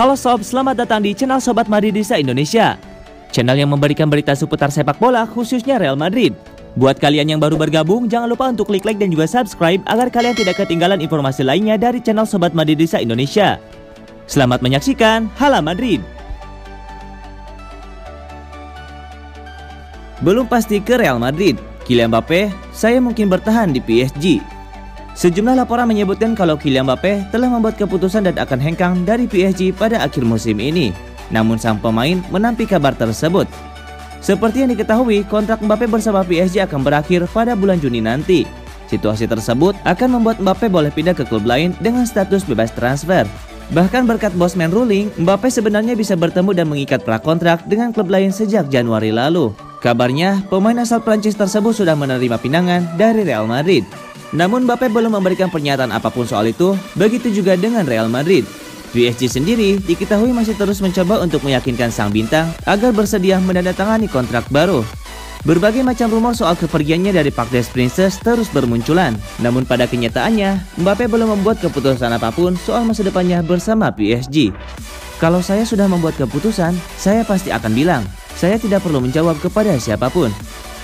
Halo sob, selamat datang di channel Sobat Madridista Indonesia. Channel yang memberikan berita seputar sepak bola khususnya Real Madrid. Buat kalian yang baru bergabung, jangan lupa untuk klik like dan juga subscribe agar kalian tidak ketinggalan informasi lainnya dari channel Sobat Madridista Indonesia. Selamat menyaksikan Hala Madrid. Belum pasti ke Real Madrid, Kylian Mbappe, saya mungkin bertahan di PSG. Sejumlah laporan menyebutkan kalau Kylian Mbappe telah membuat keputusan dan akan hengkang dari PSG pada akhir musim ini. Namun sang pemain menampi kabar tersebut. Seperti yang diketahui, kontrak Mbappe bersama PSG akan berakhir pada bulan Juni nanti. Situasi tersebut akan membuat Mbappe boleh pindah ke klub lain dengan status bebas transfer. Bahkan berkat Bosman ruling, Mbappe sebenarnya bisa bertemu dan mengikat prakontrak dengan klub lain sejak Januari lalu. Kabarnya, pemain asal Prancis tersebut sudah menerima pinangan dari Real Madrid. Namun Mbappe belum memberikan pernyataan apapun soal itu, begitu juga dengan Real Madrid. PSG sendiri diketahui masih terus mencoba untuk meyakinkan sang bintang agar bersedia menandatangani kontrak baru. Berbagai macam rumor soal kepergiannya dari Parc des Princes terus bermunculan. Namun pada kenyataannya, Mbappe belum membuat keputusan apapun soal masa depannya bersama PSG. Kalau saya sudah membuat keputusan, saya pasti akan bilang, saya tidak perlu menjawab kepada siapapun,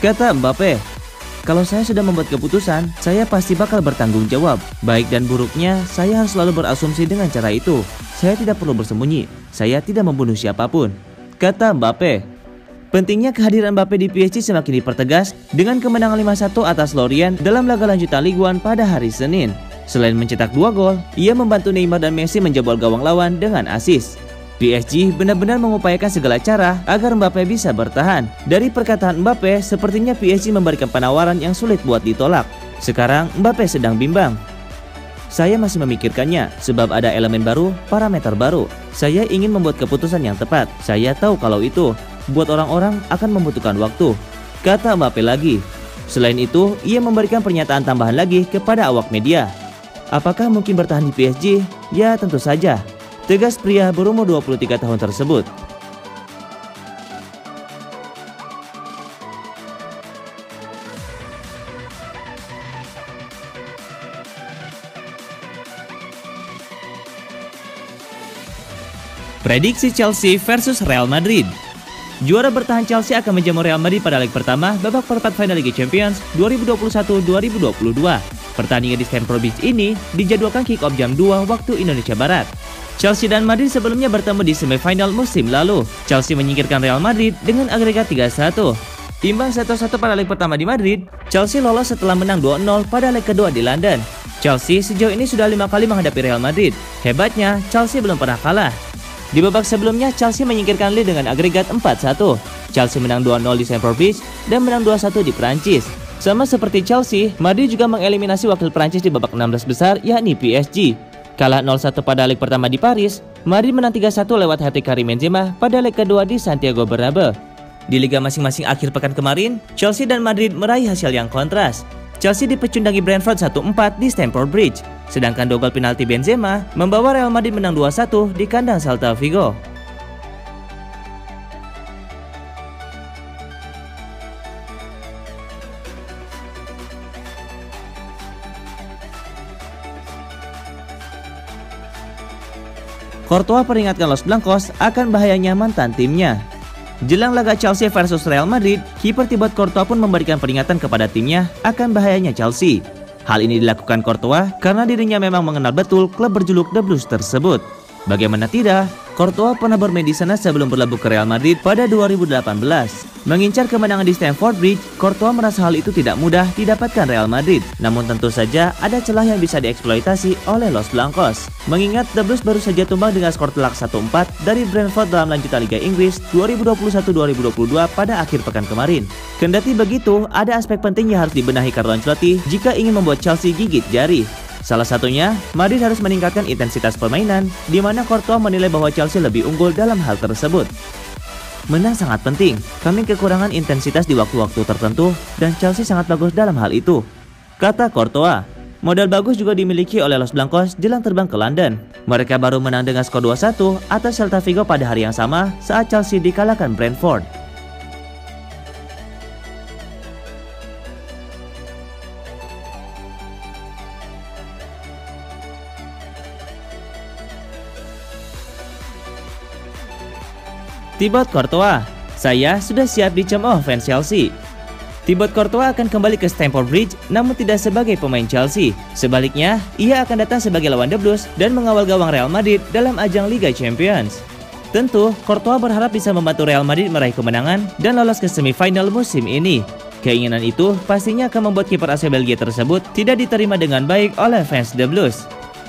kata Mbappe. Kalau saya sudah membuat keputusan, saya pasti bakal bertanggung jawab. Baik dan buruknya, saya harus selalu berasumsi dengan cara itu. Saya tidak perlu bersembunyi, saya tidak membunuh siapapun, kata Mbappe. Pentingnya kehadiran Mbappe di PSG semakin dipertegas dengan kemenangan 5-1 atas Lorient dalam laga lanjutan Ligue 1 pada hari Senin. Selain mencetak 2 gol, ia membantu Neymar dan Messi menjebol gawang lawan dengan assist. PSG benar-benar mengupayakan segala cara agar Mbappe bisa bertahan. Dari perkataan Mbappe, sepertinya PSG memberikan penawaran yang sulit buat ditolak. Sekarang Mbappe sedang bimbang. Saya masih memikirkannya, sebab ada elemen baru, parameter baru. Saya ingin membuat keputusan yang tepat. Saya tahu kalau itu, buat orang-orang akan membutuhkan waktu, kata Mbappe lagi. Selain itu, ia memberikan pernyataan tambahan lagi kepada awak media. Apakah mungkin bertahan di PSG? Ya tentu saja, tegas pria berumur 23 tahun tersebut. Prediksi Chelsea versus Real Madrid. Juara bertahan Chelsea akan menjamu Real Madrid pada leg pertama babak perempat final Liga Champions 2021-2022. Pertandingan di Stamford Bridge ini dijadwalkan kick-off jam 2 waktu Indonesia Barat. Chelsea dan Madrid sebelumnya bertemu di semifinal musim lalu. Chelsea menyingkirkan Real Madrid dengan agregat 3-1. Imbang 1-1 pada leg pertama di Madrid, Chelsea lolos setelah menang 2-0 pada leg kedua di London. Chelsea sejauh ini sudah 5 kali menghadapi Real Madrid. Hebatnya, Chelsea belum pernah kalah. Di babak sebelumnya, Chelsea menyingkirkan Lille dengan agregat 4-1. Chelsea menang 2-0 di Stamford Bridge dan menang 2-1 di Prancis. Sama seperti Chelsea, Madrid juga mengeliminasi wakil Prancis di babak 16 besar yakni PSG. Kalah 0-1 pada leg pertama di Paris, Madrid menang 3-1 lewat hat-trick Karim Benzema pada leg kedua di Santiago Bernabeu. Di liga masing-masing akhir pekan kemarin, Chelsea dan Madrid meraih hasil yang kontras. Chelsea dipecundangi Brentford 1-4 di Stamford Bridge, sedangkan 2 gol penalti Benzema membawa Real Madrid menang 2-1 di kandang Celta Vigo. Courtois peringatkan Los Blancos akan bahayanya mantan timnya. Jelang laga Chelsea versus Real Madrid, kiper Thibaut Courtois pun memberikan peringatan kepada timnya akan bahayanya Chelsea. Hal ini dilakukan Courtois karena dirinya memang mengenal betul klub berjuluk The Blues tersebut. Bagaimana tidak, Courtois pernah bermain di sana sebelum berlabuh ke Real Madrid pada 2018. Mengincar kemenangan di Stamford Bridge, Courtois merasa hal itu tidak mudah didapatkan Real Madrid. Namun tentu saja ada celah yang bisa dieksploitasi oleh Los Blancos. Mengingat The Blues baru saja tumbang dengan skor telak 1-4 dari Brentford dalam lanjutan Liga Inggris 2021-2022 pada akhir pekan kemarin. Kendati begitu, ada aspek penting yang harus dibenahi Carlo Ancelotti jika ingin membuat Chelsea gigit jari. Salah satunya, Madrid harus meningkatkan intensitas permainan, di mana Courtois menilai bahwa Chelsea lebih unggul dalam hal tersebut. Menang sangat penting, kami kekurangan intensitas di waktu-waktu tertentu, dan Chelsea sangat bagus dalam hal itu, kata Courtois. Modal bagus juga dimiliki oleh Los Blancos jelang terbang ke London. Mereka baru menang dengan skor 2-1 atas Celta Vigo pada hari yang sama saat Chelsea dikalahkan Brentford. Thibaut Courtois, saya sudah siap dicemooh fans Chelsea. Thibaut Courtois akan kembali ke Stamford Bridge namun tidak sebagai pemain Chelsea. Sebaliknya, ia akan datang sebagai lawan The Blues dan mengawal gawang Real Madrid dalam ajang Liga Champions. Tentu, Courtois berharap bisa membantu Real Madrid meraih kemenangan dan lolos ke semifinal musim ini. Keinginan itu pastinya akan membuat kiper asal Belgia tersebut tidak diterima dengan baik oleh fans The Blues.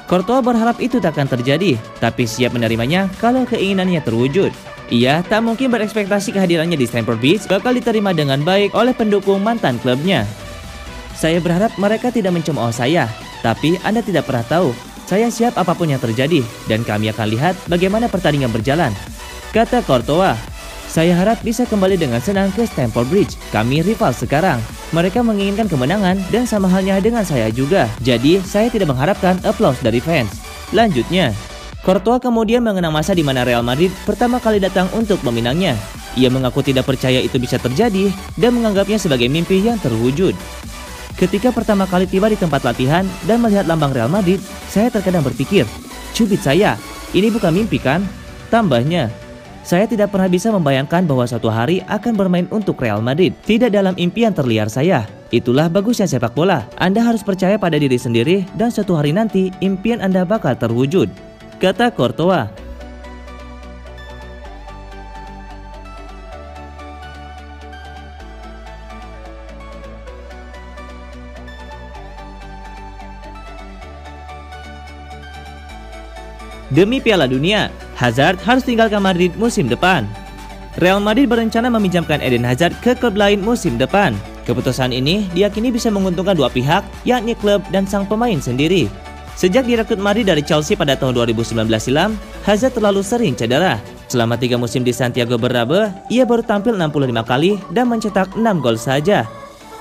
Courtois berharap itu tak akan terjadi, tapi siap menerimanya kalau keinginannya terwujud. Ia tak mungkin berekspektasi kehadirannya di Stamford Bridge bakal diterima dengan baik oleh pendukung mantan klubnya. Saya berharap mereka tidak mencemooh saya, tapi Anda tidak pernah tahu. Saya siap apapun yang terjadi, dan kami akan lihat bagaimana pertandingan berjalan, kata Courtois. Saya harap bisa kembali dengan senang ke Stamford Bridge. Kami rival sekarang. Mereka menginginkan kemenangan dan sama halnya dengan saya juga. Jadi, saya tidak mengharapkan aplaus dari fans. Lanjutnya, Courtois kemudian mengenang masa di mana Real Madrid pertama kali datang untuk meminangnya. Ia mengaku tidak percaya itu bisa terjadi dan menganggapnya sebagai mimpi yang terwujud. Ketika pertama kali tiba di tempat latihan dan melihat lambang Real Madrid, saya terkadang berpikir, cubit saya, ini bukan mimpi kan? Tambahnya, saya tidak pernah bisa membayangkan bahwa suatu hari akan bermain untuk Real Madrid. Tidak dalam impian terliar saya. Itulah bagusnya sepak bola. Anda harus percaya pada diri sendiri dan suatu hari nanti impian Anda bakal terwujud, kata Courtois. Demi Piala Dunia, Hazard harus tinggalkan Madrid musim depan. Real Madrid berencana meminjamkan Eden Hazard ke klub lain musim depan. Keputusan ini diyakini bisa menguntungkan dua pihak, yakni klub dan sang pemain sendiri. Sejak direkrut Madrid dari Chelsea pada tahun 2019 silam, Hazard terlalu sering cedera. Selama 3 musim di Santiago Bernabeu, ia baru tampil 65 kali dan mencetak 6 gol saja.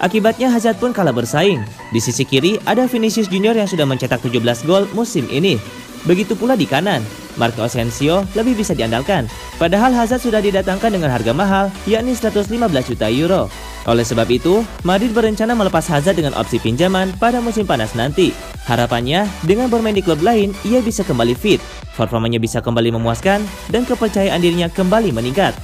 Akibatnya Hazard pun kalah bersaing. Di sisi kiri ada Vinicius Junior yang sudah mencetak 17 gol musim ini. Begitu pula di kanan, Marco Asensio lebih bisa diandalkan. Padahal Hazard sudah didatangkan dengan harga mahal, yakni 115 juta euro. Oleh sebab itu, Madrid berencana melepas Hazard dengan opsi pinjaman pada musim panas nanti. Harapannya, dengan bermain di klub lain, ia bisa kembali fit, performanya bisa kembali memuaskan, dan kepercayaan dirinya kembali meningkat.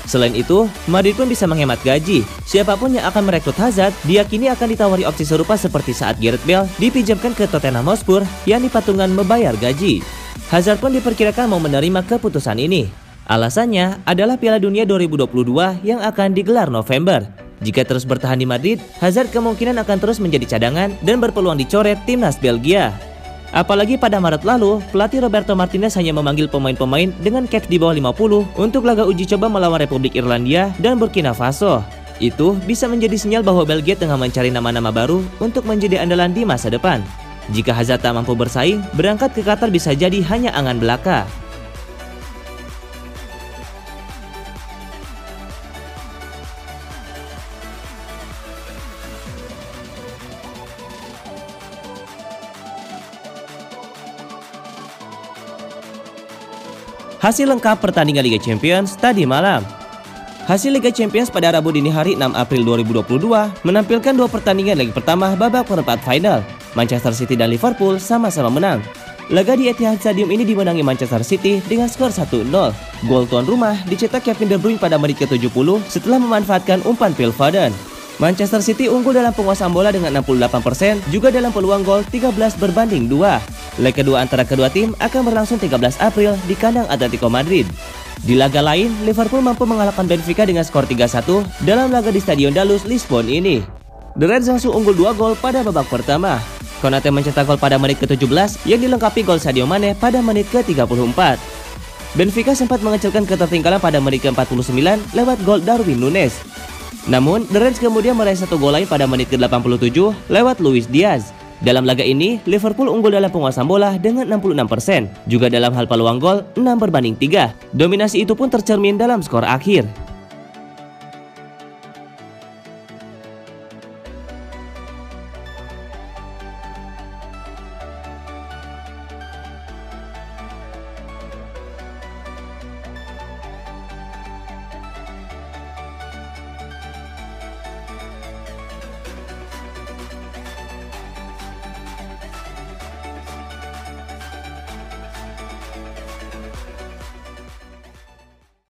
Selain itu, Madrid pun bisa menghemat gaji. Siapapun yang akan merekrut Hazard diyakini akan ditawari opsi serupa seperti saat Gareth Bale dipinjamkan ke Tottenham Hotspur, yakni patungan membayar gaji. Hazard pun diperkirakan mau menerima keputusan ini. Alasannya adalah Piala Dunia 2022 yang akan digelar November. Jika terus bertahan di Madrid, Hazard kemungkinan akan terus menjadi cadangan dan berpeluang dicoret timnas Belgia. Apalagi pada Maret lalu, pelatih Roberto Martinez hanya memanggil pemain-pemain dengan caps di bawah 50 untuk laga uji coba melawan Republik Irlandia dan Burkina Faso. Itu bisa menjadi sinyal bahwa Belgia tengah mencari nama-nama baru untuk menjadi andalan di masa depan. Jika Hazard tak mampu bersaing, berangkat ke Qatar bisa jadi hanya angan belaka. Hasil lengkap pertandingan Liga Champions tadi malam. Hasil Liga Champions pada Rabu dini hari 6 April 2022 menampilkan 2 pertandingan leg pertama babak perempat final. Manchester City dan Liverpool sama-sama menang. Laga di Etihad Stadium ini dimenangi Manchester City dengan skor 1-0. Gol tuan rumah dicetak Kevin De Bruyne pada menit ke-70 setelah memanfaatkan umpan Phil Foden. Manchester City unggul dalam penguasaan bola dengan 68%, juga dalam peluang gol 13-2. Leg kedua antara kedua tim akan berlangsung 13 April di kandang Atletico Madrid. Di laga lain, Liverpool mampu mengalahkan Benfica dengan skor 3-1 dalam laga di Stadion Dalus, Lisbon ini. The Reds langsung unggul 2 gol pada babak pertama. Konate mencetak gol pada menit ke-17 yang dilengkapi gol Sadio Mane pada menit ke-34. Benfica sempat mengecilkan ketertinggalan pada menit ke-49 lewat gol Darwin Núñez. Namun, The Reds kemudian meraih 1 gol lain pada menit ke-87 lewat Luis Diaz. Dalam laga ini, Liverpool unggul dalam penguasaan bola dengan 66%. Juga dalam hal peluang gol, 6-3. Dominasi itu pun tercermin dalam skor akhir.